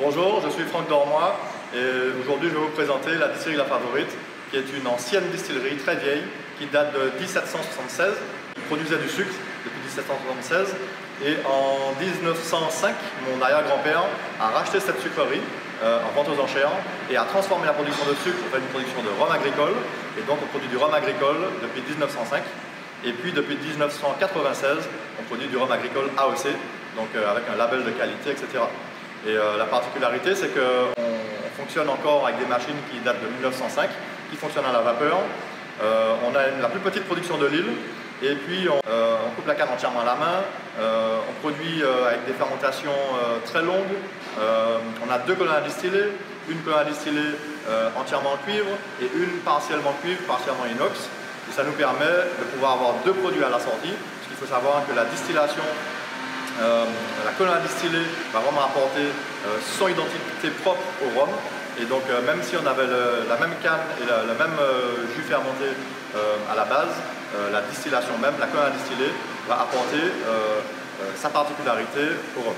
Bonjour, je suis Franck Dormois et aujourd'hui je vais vous présenter la distillerie La Favorite, qui est une ancienne distillerie très vieille qui date de 1776, qui produisait du sucre depuis 1776, et en 1905 mon arrière-grand-père a racheté cette sucrerie en vente aux enchères et a transformé la production de sucre en une production de rhum agricole, et donc on produit du rhum agricole depuis 1905, et puis depuis 1996 on produit du rhum agricole AOC, donc avec un label de qualité, etc. Et la particularité, c'est qu'on fonctionne encore avec des machines qui datent de 1905, qui fonctionnent à la vapeur. On a la plus petite production de l'île, et puis on coupe la canne entièrement à la main. On produit avec des fermentations très longues. On a deux colonnes à distiller, une colonne à distiller entièrement en cuivre et une partiellement cuivre, partiellement inox. Et ça nous permet de pouvoir avoir deux produits à la sortie, parce qu'il faut savoir que la distillation, la colonne à distiller va vraiment apporter son identité propre au rhum, et donc même si on avait la même canne et le même jus fermenté à la base, la distillation même, la colonne à distiller va apporter sa particularité au rhum.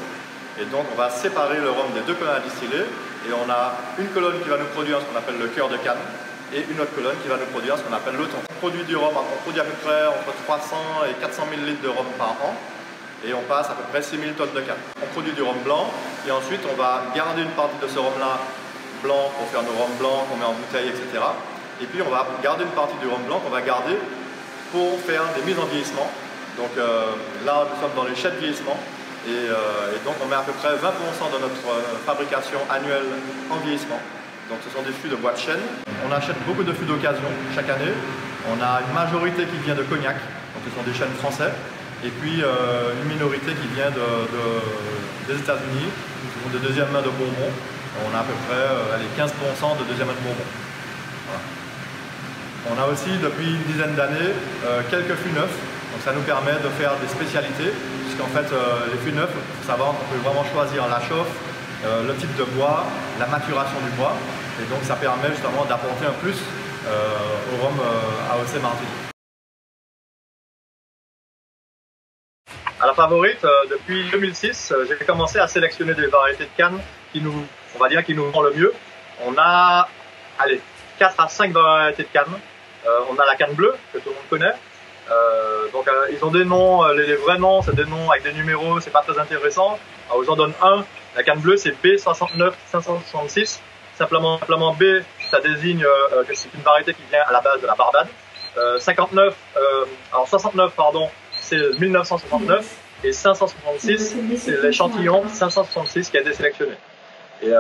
Et donc on va séparer le rhum des deux colonnes à distiller, et on a une colonne qui va nous produire ce qu'on appelle le cœur de canne et une autre colonne qui va nous produire ce qu'on appelle le thon. On produit du rhum, on produit à peu près entre 300 et 400 ml de rhum par an, et on passe à peu près 6000 tonnes de canne. On produit du rhum blanc, et ensuite on va garder une partie de ce rhum-là blanc pour faire nos rhums blancs qu'on met en bouteille, etc. Et puis on va garder une partie du rhum blanc qu'on va garder pour faire des mises en vieillissement. Donc là, nous sommes dans les chais de vieillissement, et donc on met à peu près 20% de notre fabrication annuelle en vieillissement. Donc ce sont des fûts de bois de chêne. On achète beaucoup de fûts d'occasion chaque année. On a une majorité qui vient de Cognac, donc ce sont des chênes français. Et puis une minorité qui vient des États-Unis, ce sont des deuxièmes mains de Bourbon. On a à peu près 15% de deuxième main de Bourbon. Voilà. On a aussi depuis une dizaine d'années quelques fûts neufs, donc ça nous permet de faire des spécialités, puisqu'en fait les fûts neufs, il faut savoir qu'on peut vraiment choisir la chauffe, le type de bois, la maturation du bois, et donc ça permet justement d'apporter un plus au rhum AOC Martinique. À La Favorite, depuis 2006, j'ai commencé à sélectionner des variétés de canne qui nous, on va dire, qui nous vont le mieux. On a, 4 à 5 variétés de canne. On a la canne bleue, que tout le monde connaît. Donc ils ont des noms, les vrais noms, c'est des noms avec des numéros, c'est pas très intéressant. Alors, je vous en donne un. La canne bleue, c'est B69566. Simplement B, ça désigne que c'est une variété qui vient à la base de la Barbade. 69, pardon, c'est 1969, et 566, c'est l'échantillon 566 qui a été sélectionné. Et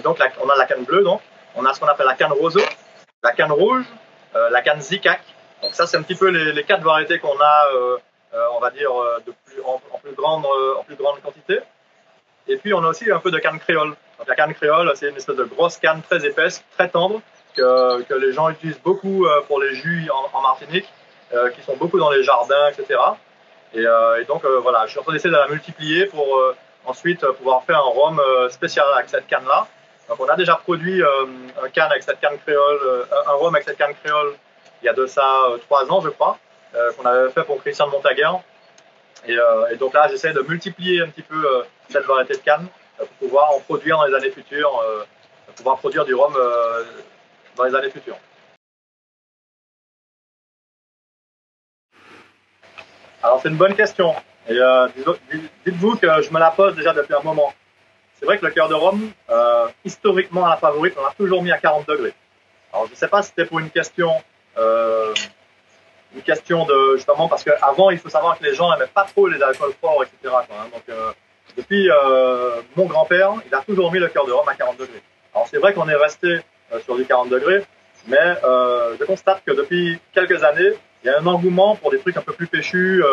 donc on a la canne bleue, donc on a ce qu'on appelle la canne roseau, la canne rouge, la canne Zicac. Donc ça, c'est un petit peu les 4 variétés qu'on a, on va dire, en plus grande quantité. Et puis on a aussi un peu de canne créole. Donc la canne créole, c'est une espèce de grosse canne très épaisse, très tendre, que les gens utilisent beaucoup pour les jus en Martinique, qui sont beaucoup dans les jardins, etc. Et donc voilà, je suis en train d'essayer de la multiplier pour ensuite pouvoir faire un rhum spécial avec cette canne-là. Donc on a déjà produit un canne avec cette canne créole, un rhum avec cette canne créole il y a de ça 3 ans, je crois, qu'on avait fait pour Christian de Montaguer. Et donc là, j'essaie de multiplier un petit peu cette variété de canne pour pouvoir en produire dans les années futures, pouvoir produire du rhum dans les années futures. Alors c'est une bonne question, et dites-vous que je me la pose déjà depuis un moment. C'est vrai que le cœur de rhum, historiquement à La Favorite, on l'a toujours mis à 40 degrés. Alors je ne sais pas si c'était pour une question de, justement, parce qu'avant il faut savoir que les gens n'aimaient pas trop les alcools forts, etc. Donc depuis mon grand-père, il a toujours mis le cœur de rhum à 40 degrés. Alors c'est vrai qu'on est resté sur du 40 degrés, mais je constate que depuis quelques années, il y a un engouement pour des trucs un peu plus péchus,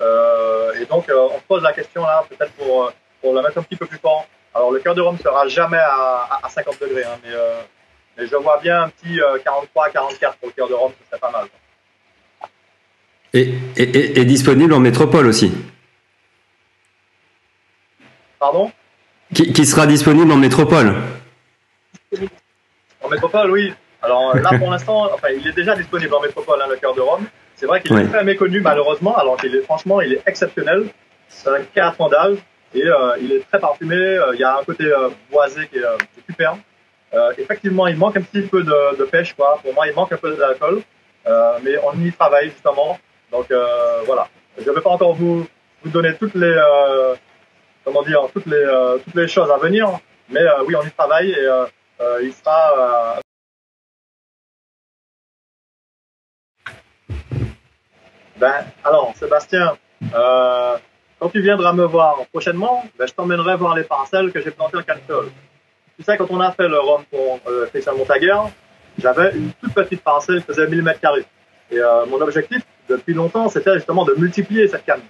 et donc on se pose la question là, peut-être pour la mettre un petit peu plus fort. Alors le cœur de rhum ne sera jamais à 50 degrés, hein, mais je vois bien un petit 43, 44 pour le cœur de rhum, ce serait pas mal. Et disponible en métropole aussi. Pardon ? Qui sera disponible en métropole. En métropole, oui. Alors là, pour l'instant, enfin, il est déjà disponible en métropole, hein, le cœur de rhum. C'est vrai qu'il est très méconnu, malheureusement, alors qu'il est, franchement, il est exceptionnel. C'est un 4 ans d'âge. et il est très parfumé. Il y a un côté boisé qui est superbe. Effectivement, il manque un petit peu de pêche, quoi. Pour moi, il manque un peu d'alcool, mais on y travaille justement. Donc voilà. Je ne vais pas encore vous donner toutes les comment dire toutes les choses à venir, mais oui, on y travaille et il sera. Alors, Sébastien, quand tu viendras me voir prochainement, je t'emmènerai voir les parcelles que j'ai plantées en Cannes-Créole. Tu sais, quand on a fait le rhum pour Christian Montaguer, j'avais une toute petite parcelle qui faisait 1000 mètres carrés. Et mon objectif, depuis longtemps, c'était justement de multiplier cette canne.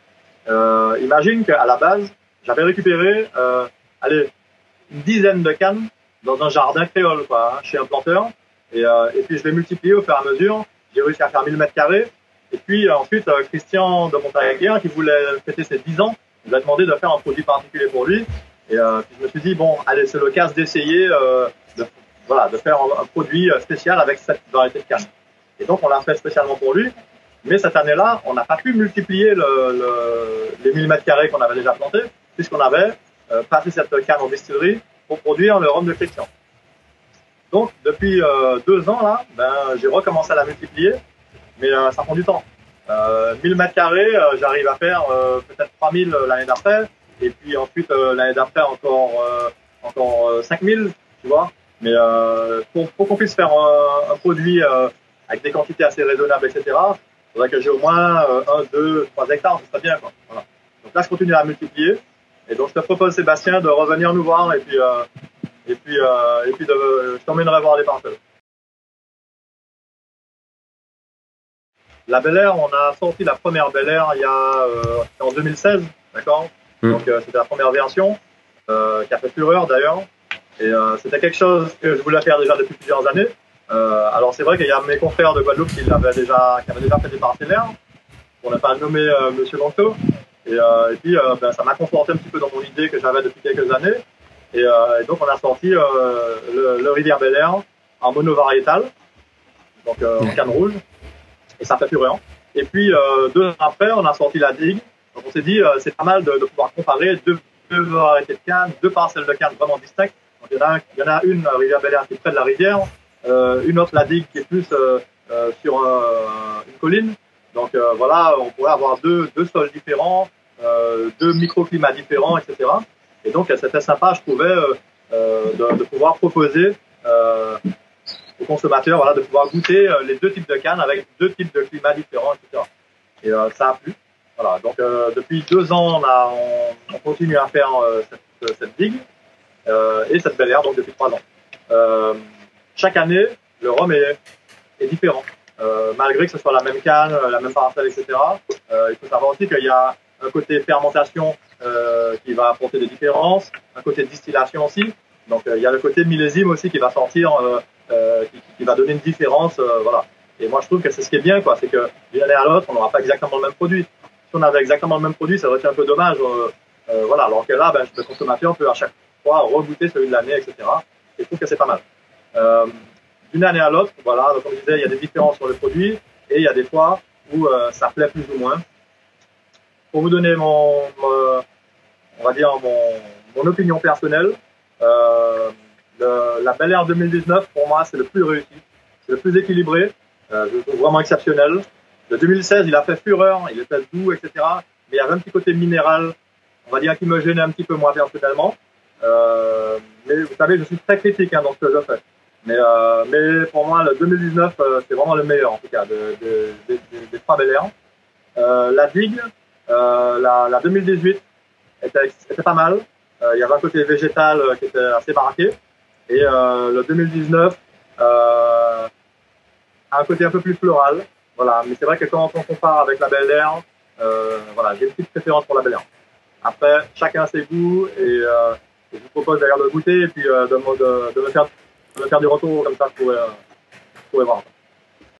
Imagine qu'à la base, j'avais récupéré une dizaine de cannes dans un jardin créole, quoi, chez un planteur. Et puis je l'ai multiplié au fur et à mesure. J'ai réussi à faire 1000 mètres carrés. Et puis ensuite, Christian de Montaguer, qui voulait fêter ses 10 ans, il m'a demandé de faire un produit particulier pour lui. Et puis je me suis dit, bon, allez, c'est l'occasion d'essayer de faire un produit spécial avec cette variété de canne. Et donc, on l'a fait spécialement pour lui. Mais cette année-là, on n'a pas pu multiplier les 1000 mètres carrés qu'on avait déjà plantés, puisqu'on avait passé cette canne en distillerie pour produire le rhum de Christian. Donc, depuis 2 ans, là, j'ai recommencé à la multiplier, mais ça prend du temps. 1000 mètres carrés, j'arrive à faire peut-être 3000 l'année d'après, et puis ensuite, l'année d'après, encore 5000, tu vois. Mais pour qu'on puisse faire un produit avec des quantités assez raisonnables, etc., il faudrait que j'ai au moins 1, 2, 3 hectares, ce serait bien, quoi. Voilà. Donc là, je continue à multiplier. Et donc, je te propose, Sébastien, de revenir nous voir et puis je t'emmènerai voir les parcelles. La Bel Air, on a sorti la première Bel Air en 2016, d'accord. Donc c'était la première version qui a fait fureur d'ailleurs. Et c'était quelque chose que je voulais faire déjà depuis plusieurs années. Alors c'est vrai qu'il y a mes confrères de Guadeloupe qui avaient déjà fait des partenaires. On n'a pas nommé Monsieur Lanto. Et puis ça m'a conforté un petit peu dans mon idée que j'avais depuis quelques années. Et donc on a sorti le Rivière Bel Air en monovariétal, donc en canne rouge. Et ça fait fureur. Et puis 2 ans après, on a sorti la digue. Donc on s'est dit c'est pas mal de pouvoir comparer deux variétés de canne, 2 parcelles de canne vraiment distinctes. Donc il y en a une, Rivière Bel Air, qui est près de la rivière, une autre, la digue, qui est plus sur une colline. Donc voilà, on pourrait avoir deux sols différents, 2 microclimats différents, etc. Et donc c'était sympa, je trouvais, de pouvoir proposer aux consommateurs, voilà, de pouvoir goûter les 2 types de cannes avec 2 types de climats différents, etc. Et ça a plu. Voilà, donc depuis 2 ans, on continue à faire cette digue et cette Bel Air, donc depuis 3 ans. Chaque année, le rhum est différent. Malgré que ce soit la même canne, la même parcelle, etc. Il faut savoir aussi qu'il y a un côté fermentation qui va apporter des différences, un côté distillation aussi. Donc il y a le côté millésime aussi qui va sortir, qui va donner une différence, voilà. Et moi je trouve que c'est ce qui est bien, quoi, c'est que d'une année à l'autre, on n'aura pas exactement le même produit. Si on avait exactement le même produit, ça aurait été un peu dommage, voilà. Alors que là, le consommateur peut à chaque fois regoûter celui de l'année, etc. Et je trouve que c'est pas mal. D'une année à l'autre, voilà, donc comme je disais, il y a des différences sur le produit et il y a des fois où ça plaît plus ou moins. Pour vous donner on va dire mon opinion personnelle, la Bel Air 2019 pour moi c'est le plus réussi, c'est le plus équilibré, je le trouve vraiment exceptionnel. Le 2016 il a fait fureur, il était doux, etc. Mais il y avait un petit côté minéral, on va dire, qui me gênait un petit peu moi personnellement. Mais vous savez, je suis très critique dans ce que je fais. Mais pour moi, le 2019, c'est vraiment le meilleur, en tout cas, des 3 Bel Air. La digue, la 2018 était pas mal. Il y avait un côté végétal qui était assez marqué. Et le 2019 a un côté un peu plus floral. Voilà. Mais c'est vrai que quand on compare avec la Bel Air, voilà, j'ai une petite préférence pour la Bel Air. Après, chacun ses goûts et je vous propose d'ailleurs de goûter et puis de me faire du retour, comme ça je pourrais voir.